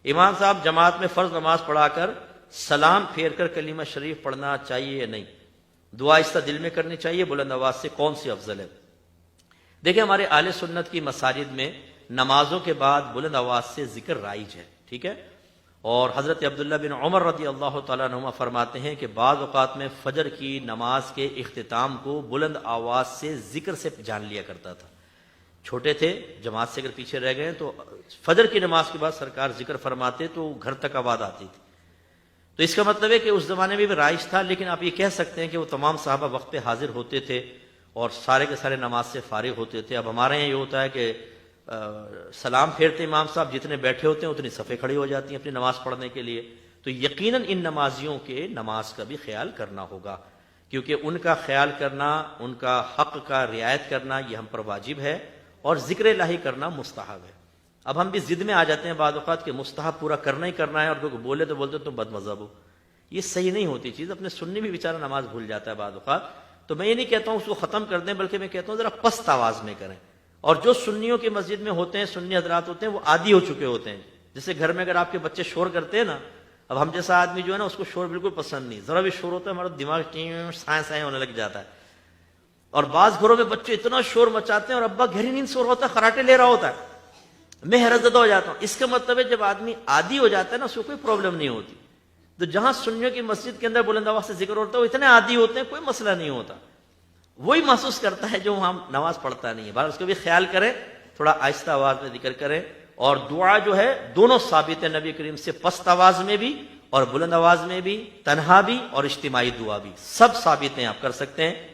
امام صاحب جماعت میں فرض نماز پڑھا کر سلام پھیر کر کلمہ شریف پڑھنا چاہیے یا نہیں؟ دعا آہستہ دل میں کرنی چاہیے، بلند آواز سے، کون سی افضل ہے؟ دیکھیں ہمارے اہل سنت کی مساجد میں نمازوں کے بعد بلند آواز سے ذکر رائج ہے، ٹھیک ہے؟ اور حضرت عبداللہ بن عمر رضی اللہ تعالیٰ عنہما فرماتے ہیں کہ بعض اوقات میں فجر کی نماز کے اختتام کو بلند آواز سے ذکر سے جان لیا کرتا تھا۔ چھوٹے تھے، جماعت سے اگر پیچھے رہ گئے تو فجر کی نماز کے بعد سرکار ذکر فرماتے تو گھر تک آواز آتی تھی۔ تو اس کا مطلب ہے کہ اس زمانے میں بھی رائج تھا، لیکن آپ یہ کہہ سکتے ہیں کہ وہ تمام صحابہ وقت پہ حاضر ہوتے تھے اور سارے کے سارے نماز سے فارغ ہوتے تھے۔ اب ہمارے یہاں یہ ہوتا ہے کہ سلام پھیرتے امام صاحب، جتنے بیٹھے ہوتے ہیں اتنی صفیں کھڑی ہو جاتی ہیں اپنی نماز پڑھنے کے لیے۔ تو یقیناً ان نمازیوں کے نماز کا بھی خیال کرنا ہوگا، کیونکہ ان کا خیال کرنا، ان کا حق کا رعایت کرنا یہ ہم پر واجب ہے، اور ذکر الہی کرنا مستحب ہے۔ اب ہم بھی ضد میں آ جاتے ہیں بعض اوقات کہ مستحب پورا کرنا ہی کرنا ہے، اور کوئی بولے تو بولتے تم بد مذہب ہو۔ یہ صحیح نہیں ہوتی چیز، اپنے سنی بھی بیچارہ نماز بھول جاتا ہے بعض اوقات۔ تو میں یہ نہیں کہتا ہوں اس کو ختم کر دیں، بلکہ میں کہتا ہوں ذرا پست آواز میں کریں۔ اور جو سنیوں کی مسجد میں ہوتے ہیں، سنی حضرات ہوتے ہیں، وہ عادی ہو چکے ہوتے ہیں۔ جیسے گھر میں اگر آپ کے بچے شور کرتے ہیں نا، اب ہم جیسا آدمی جو ہے نا اس کو شور بالکل پسند نہیں، ذرا بھی شور ہوتا ہے ہمارا دماغ سائیں سائیں ہونے لگ جاتا ہے۔ اور بعض گھروں میں بچے اتنا شور مچاتے ہیں اور ابا گہری نیند سو رہا ہوتا ہے، خراٹے لے رہا ہوتا ہے، میں حیرت زدہ ہو جاتا ہوں۔ اس کا مطلب ہے جب آدمی عادی ہو جاتا ہے نا، اس کو کوئی پرابلم نہیں ہوتی۔ تو جہاں سنیوں کی مسجد کے اندر بلند آواز سے ذکر ہوتا ہے وہ اتنے عادی ہوتے ہیں، کوئی مسئلہ نہیں ہوتا۔ وہی محسوس کرتا ہے جو وہاں نماز پڑھتا نہیں ہے۔ بہرحال اس کو بھی خیال کریں، تھوڑا آہستہ آواز میں ذکر کریں، اور دعا جو ہے دونوں ثابت ہے نبی کریم سے، پست آواز میں بھی اور بلند آواز میں بھی، تنہا بھی اور اجتماعی دعا بھی، سب ثابت ہیں، آپ کر سکتے ہیں۔